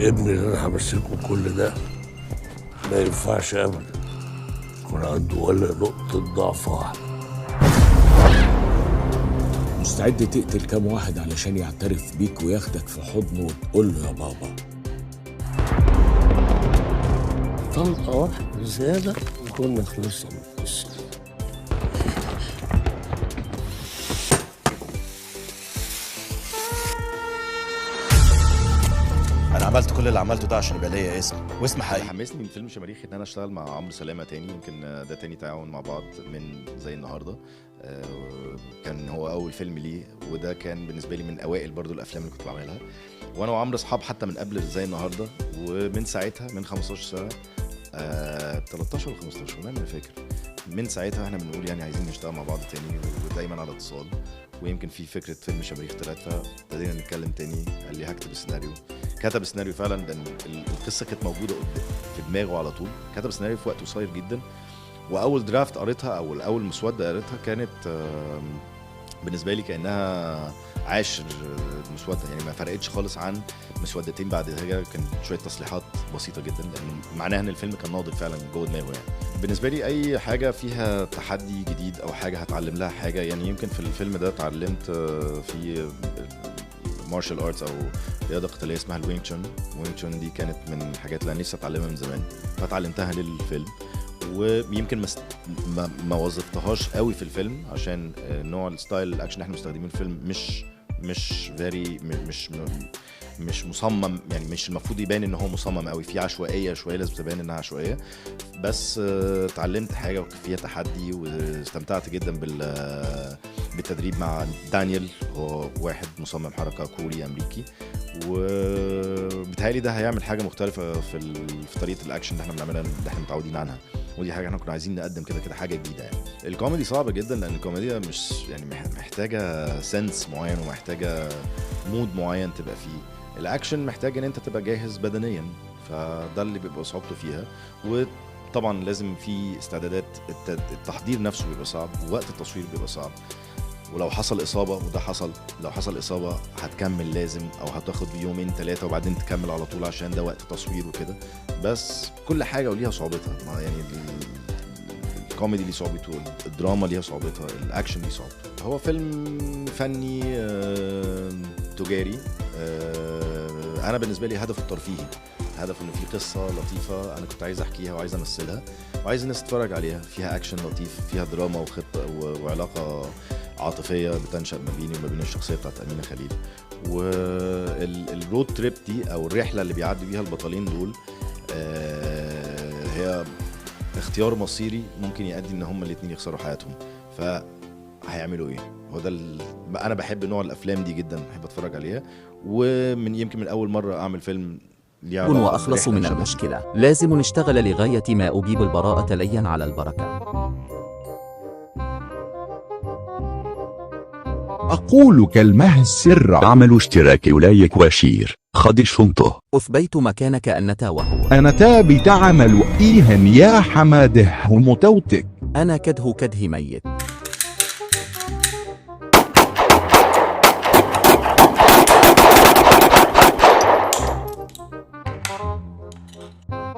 ابني اللي انا همسكه كل ده ما ينفعش ابدا يكون عنده ولا نقطة ضعف واحدة. مستعد تقتل كام واحد علشان يعترف بيك وياخدك في حضنه وتقول له يا بابا؟ طلقة واحدة زيادة وكنا خلصنا من القصة. انا عملت كل اللي عملته ده عشان يبقى ليا اسم واسم حقيقي. حمسني من فيلم شماريخ ان انا اشتغل مع عمرو سلامه تاني، يمكن ده تاني تعاون مع بعض من زي النهارده. كان هو اول فيلم ليه، وده كان بالنسبه لي من اوائل برضو الافلام اللي كنت بعملها، وانا وعمرو اصحاب حتى من قبل زي النهارده. ومن ساعتها من 15 سنه 13 ولا 15 والله ما فاكر، من ساعتها احنا بنقول يعني عايزين نشتغل مع بعض تاني ودايما على اتصال. ويمكن في فكره فيلم شماريخ طلعت، فابتدينا نتكلم تاني. قال لي هكتب السيناريو، كتب السيناريو فعلا، لان القصه كانت موجوده في دماغه على طول. كتب السيناريو في وقت قصير جدا، واول درافت قريتها او اول مسوده قريتها كانت بالنسبه لي كانها عاشر مسوده، يعني ما فرقتش خالص عن مسودتين بعد كده. كان شويه تصليحات بسيطه جدا، لان معناها ان الفيلم كان ناضج فعلا جوه دماغه. يعني بالنسبه لي اي حاجه فيها تحدي جديد او حاجه هتعلم لها حاجه. يعني يمكن في الفيلم ده اتعلمت في مارشال ارتس او رياضه قتاليه اسمها الوينج تشون. الوينج تشون دي كانت من الحاجات اللي انا نفسي اتعلمها من زمان، فتعلمتها للفيلم. ويمكن ما وظفتهاش قوي في الفيلم عشان نوع الستايل الاكشن اللي احنا مستخدمينه في الفيلم مش فيري مش مصمم، يعني مش المفروض يبان ان هو مصمم قوي، في عشوائيه شويه لازم تبان انها عشوائيه. بس اتعلمت حاجه فيها تحدي، واستمتعت جدا بالتدريب مع دانيال، هو واحد مصمم حركه كوري امريكي. وبالتالي ده هيعمل حاجه مختلفه في طريقه الاكشن اللي احنا بنعملها، اللي احنا متعودين عنها. ودي حاجه احنا كنا عايزين نقدم كده حاجه جديده. يعني الكوميدي صعب جدا، لان الكوميديا مش يعني محتاجه سنس معين ومحتاجه مود معين تبقى فيه. الاكشن محتاج ان انت تبقى جاهز بدنيا، فده اللي بيبقى صعوبته فيها. وطبعا لازم في استعدادات، التحضير نفسه بيبقى صعب، ووقت التصوير بيبقى صعب. ولو حصل إصابة، وده حصل، لو حصل إصابة هتكمل لازم، أو هتاخد يومين 3 وبعدين تكمل على طول عشان ده وقت تصوير وكده. بس كل حاجة وليها صعوبتها، يعني الكوميدي ليه صعوبته، الدراما ليها صعوبتها، الأكشن ليه صعوبته. هو فيلم فني تجاري. أنا بالنسبة لي هدف الترفيهي، هدف إنه في قصة لطيفة أنا كنت عايز أحكيها وعايز أمثلها وعايز الناس تتفرج عليها، فيها أكشن لطيف، فيها دراما وخطة وعلاقة عاطفية بتنشأ ما بيني وما بين الشخصية بتاعت أمينة خليل. والرود تريب دي أو الرحلة اللي بيعدي بيها البطلين دول هي اختيار مصيري ممكن يؤدي إن هما الاتنين يخسروا حياتهم. فهيعملوا إيه؟ هو ده أنا بحب نوع الأفلام دي جدا، بحب أتفرج عليها. يمكن من أول مرة أعمل فيلم وأخلص من المشكلة. لازم نشتغل لغاية ما أجيب البراءة ليا على البركة. أقول كلمة السر. عمل اشتراكي ولايك وشير خد شنطه. أثبيت مكانك أنت وهو. أنا بتعمل إيها يا حماده ومتوتك. أنا كده ميت.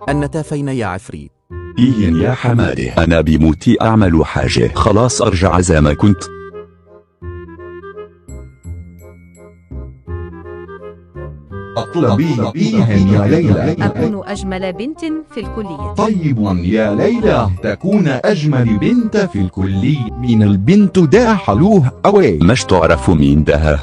أنت فين يا عفريت؟ إيه يا حماده، أنا بموتي أعمل حاجة، خلاص أرجع زي ما كنت. أطلبي إيه يا ليلى؟ أكون أجمل بنت في الكلية. طيب يا ليلى، تكون أجمل بنت في الكلية. مين البنت ده حلوه أوي؟ مش تعرف مين ده؟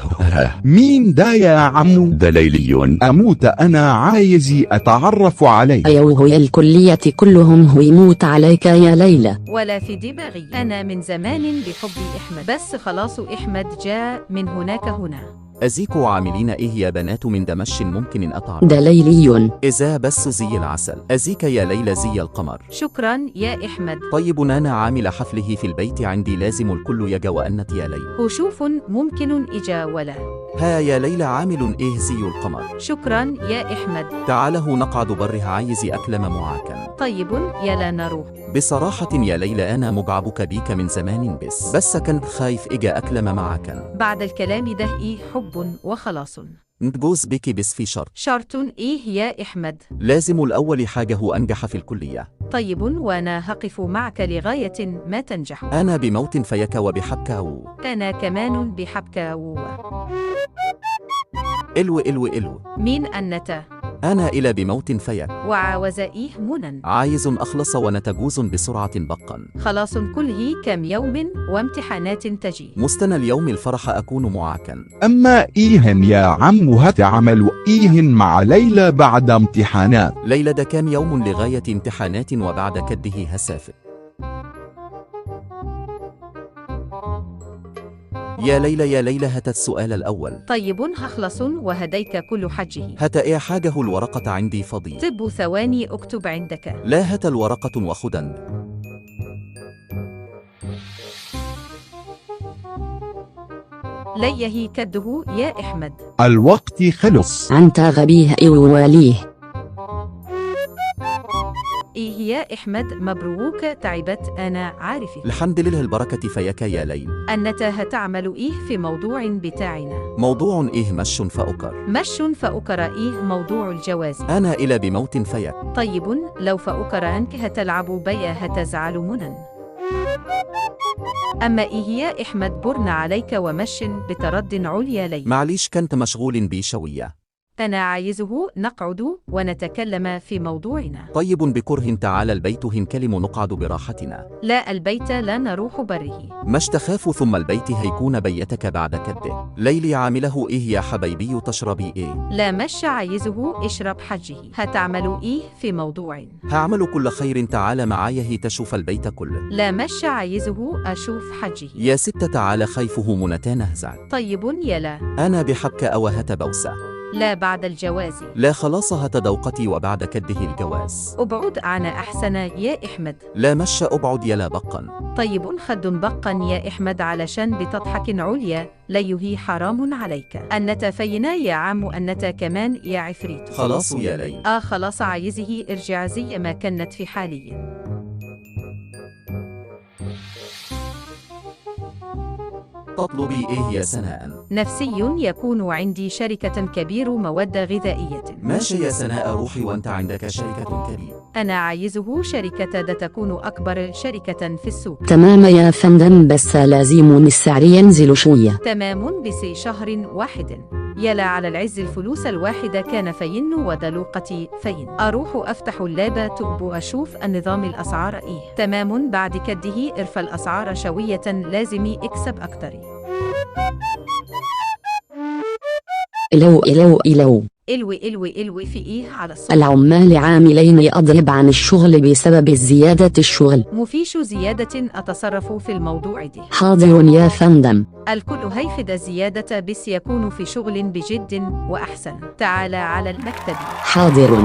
مين ده يا عمو؟ ده ليلي. أموت أنا عايز أتعرف عليه. أيوه يا الكلية كلهم هو يموت عليك يا ليلى. ولا في دماغي، أنا من زمان بحبي إحمد، بس خلاص إحمد جاء من هناك هنا. أزيكوا عاملين إيه يا بنات؟ من دمش ممكن أتعرف؟ ده ليلي. إذا بس زي العسل. أزيك يا ليلى زي القمر. شكرا يا إحمد. طيب أنا عامل حفله في البيت عندي، لازم الكل يجا وأنت يا ليلى. كشوف ممكن إجا ولا. ها يا ليلى عامل إيه زي القمر. شكرا يا إحمد. تعاله نقعد بره، عايز أكلم معاكا. طيب يلا نروح. بصراحة يا ليلى أنا مجعبك بيك من زمان، بس كنت خايف إجا أكلم معاكا. بعد الكلام ده إيه حب وخلاص. نتجوز بيكي بس في شرط. شرط إيه يا إحمد؟ لازم الأول حاجة هو أنجح في الكلية. طيب وأنا هقف معك لغاية ما تنجح. أنا بموت فيك وبحبك أنا كمان بحبك إلو. مين أنت؟ أنا إلى بموت فيك. وعاوز إيه منن؟ عايز أخلص ونتجوز بسرعة بقا. خلاص كله كم يوم وامتحانات تجي. مستنى اليوم الفرح أكون معاكا. أما إيهن يا عم هتعمل إيهن مع ليلى بعد امتحانات؟ ليلى ده كام يوم لغاية امتحانات وبعد كده هسافر. يا ليلى هات السؤال الأول. طيب هخلص وهديك كل حجه. هات إيه حاجه الورقة عندي فاضي. طب ثواني أكتب عندك. لا هات الورقة وخدن. ليه كده يا إحمد؟ الوقت خلص. أنت غبيه وواليه. إيه يا إحمد مبروك تعبت أنا عارفة. الحمد لله البركة فيك يا ليل. أنت هتعمل إيه في موضوع بتاعنا؟ موضوع إيه مش فأكر. مش فأكر إيه موضوع الجواز؟ أنا إلى بموت فيك. طيب لو فأكر أنك هتلعب بيا هتزعل منن. أما إيه يا إحمد برنا عليك ومش بترد عليا لي. معليش كنت مشغول بي شوية. أنا عايزه نقعد ونتكلم في موضوعنا. طيب بكره تعالى البيت هنكلم نقعد براحتنا. لا البيت لا نروح بره. مش تخاف ثم البيت هيكون بيتك بعد كده. ليلي عامله إيه يا حبيبي تشربي إيه؟ لا مش عايزه اشرب حجه. هتعملوا إيه في موضوع؟ هعمل كل خير تعالى معايا تشوف البيت كله. لا مش عايزه أشوف حجه. يا ست تعالى خايفه منتان هزع. طيب يلا. أنا بحبك أو هتبوسة. لا بعد الجواز. لا خلاص هتدوقتي وبعد كده الجواز. ابعد عنا أحسن يا إحمد. لا مش أبعد يلا بقا. طيب خد بقا يا إحمد علشان بتضحك عليا ليهي حرام عليك. أنت فينا يا عم أنت كمان يا عفريت. خلاص يا لي. خلاص عايزه ارجع زي ما كانت في حالي. تطلبي إيه يا سناء؟ نفسي يكون عندي شركة كبير مواد غذائية. ماشي يا سناء روحي وانت عندك شركة كبيرة. أنا عايزه شركة تكون أكبر شركة في السوق. تمام يا فندم بس لازم السعر ينزل شوية. تمام بس شهر واحد. يلا على العز الفلوس الواحدة كان فين ودلوقتي فين. أروح أفتح اللاب تبو أشوف النظام الأسعار إيه. تمام بعد كده ارفع الأسعار شوية لازم اكسب أكتر. إلو في إيه على الصوت؟ العمال عاملين أضرب عن الشغل بسبب زيادة الشغل. مفيش زيادة أتصرف في الموضوع ده. حاضر يا فندم. الكل هيفد الزيادة بس يكون في شغل بجد وأحسن. تعال على المكتب. حاضر.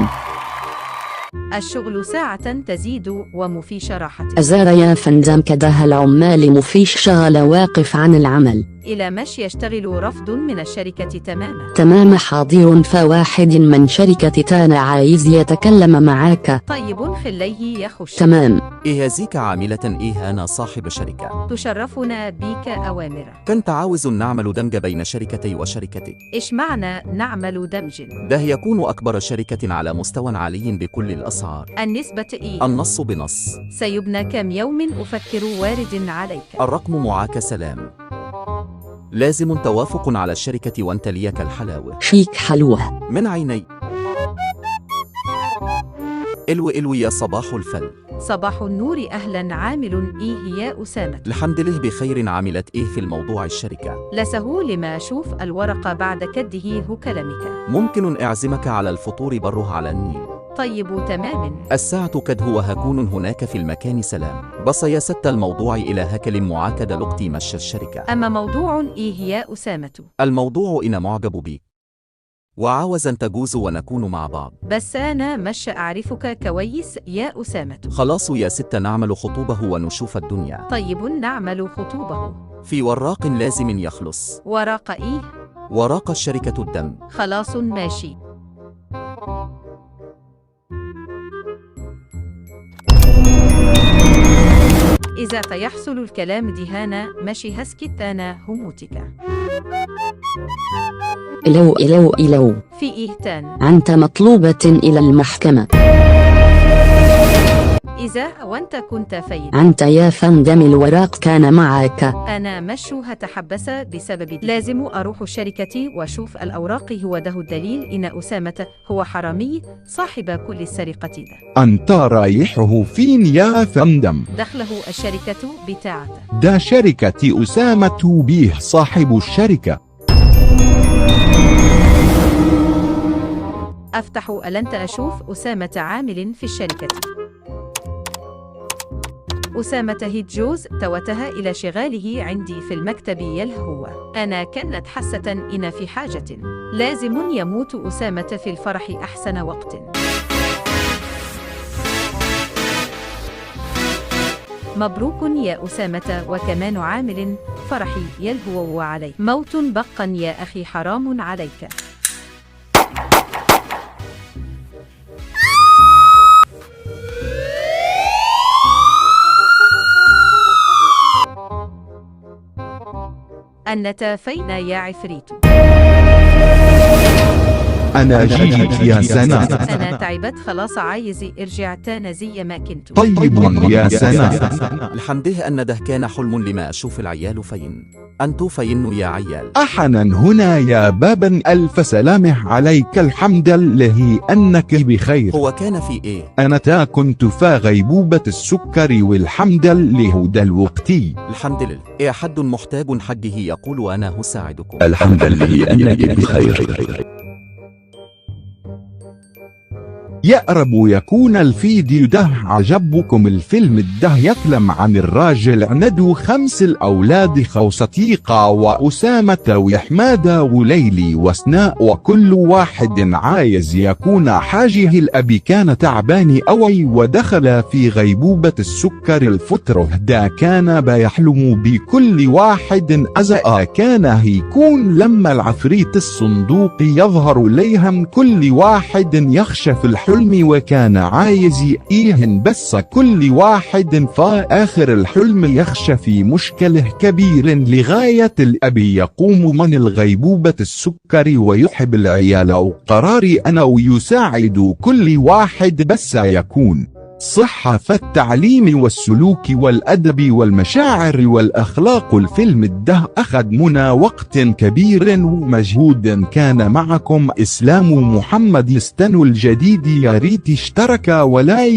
الشغل ساعة تزيد ومفيش راحة. أزار يا فندم كده العمال مفيش شغل واقف عن العمل. إلى مش يشتغل رفض من الشركة تماما. تمام حاضر فواحد من شركة تانا عايز يتكلم معاك. طيب خليه يخش. تمام. إيه هذيك عاملة إيه أنا صاحب شركة. تشرفنا بيك أوامر. كنت عاوز نعمل دمج بين شركتي وشركتك. إيش معنى نعمل دمج؟ ده يكون أكبر شركة على مستوى عالي بكل الأسعار. النسبة إيه؟ النص بنص. سيبنى كم يوم أفكر وارد عليك. الرقم معاك سلام. لازم توافق على الشركة وانت ليك الحلاوة. شيك حلوة. من عيني. إلو يا صباح الفل. صباح النور أهلا عامل إيه يا أسامة؟ الحمد لله بخير. عملت إيه في الموضوع الشركة؟ لسهول ما أشوف الورقة بعد كده هو كلامك. ممكن أعزمك على الفطور بره على النيل. طيب تمام. الساعة كد هو هكون هناك في المكان سلام. بس يا ست الموضوع إلى هكل معاك دلوقتي مش الشركة. أما موضوع إيه يا أسامة؟ الموضوع إن معجب بيك وعاوز أن تجوز ونكون مع بعض. بس أنا مش أعرفك كويس يا أسامة. خلاص يا ست نعمل خطوبه ونشوف الدنيا. طيب نعمل خطوبه. في وراق لازم يخلص. وراق إيه؟ وراق الشركة الدم. خلاص ماشي. إذا تيحصل الكلام دهانا ماشي هسكت أنا هموتك. إلو في إهتان. أنت مطلوبة إلى المحكمة. إذا وأنت كنت فين؟ أنت يا فندم الورق كان معك. أنا مشو هتحبس بسبب لازم أروح شركتي وأشوف الأوراق. هو ده الدليل إن أسامة هو حرامي صاحب كل السرقة ده. أنت رايحه فين يا فندم؟ دخله الشركة بتاعته. ده شركة أسامة به صاحب الشركة. أفتح ألنت أشوف أسامة عامل في الشركة. أسامة هيتجوز توجه إلى شغاله عندي في المكتب يلهو. أنا كانت حاسة إن في حاجة لازم يموت أسامة في الفرح أحسن وقت. مبروك يا أسامة وكمان عامل فرحي يلهو وعلي موت بقا يا أخي حرام عليك. أنت فين يا عفريت؟ أنا جيت يا سنة. أنا تعبت خلاص عايز ارجع تاني زي ما كنت. طيب يا سنة. الحمده أن ده كان حلم لما أشوف العيال فين. أنتو فين يا عيال؟ أحنا هنا يا بابا ألف سلامة عليك الحمد لله أنك بخير. هو كان في إيه؟ أنا كنت في غيبوبة السكر والحمد لله دلوقتي. الحمد لله. إيه حد محتاج حقه يقول وأنا أساعدكم. الحمد لله أنك بخير. يا رب يكون الفيديو ده عجبكم. الفيلم ده يتكلم عن الراجل عنده 5 الأولاد خوصتيقة وأسامة وحمادة وليلي وسناء وكل واحد عايز يكون حاجه. الأب كان تعبان أوي ودخل في غيبوبة السكر. الفترة ده كان بيحلم بكل واحد أزأ كان هيكون لما العفريت الصندوق يظهر ليهم. كل واحد يخشى في الحلم وكان عايز يقيهن بس كل واحد في آخر الحلم يخشى في مشكلة كبير لغاية الأب يقوم من الغيبوبة السكر ويحب العيال وقراري أنا ويساعد كل واحد بس يكون صحة في التعليم والسلوك والأدب والمشاعر والأخلاق. الفيلم ده أخذ منا وقت كبير ومجهود. كان معكم إسلام محمد. استنوا الجديد يا ريت اشترك ولايك.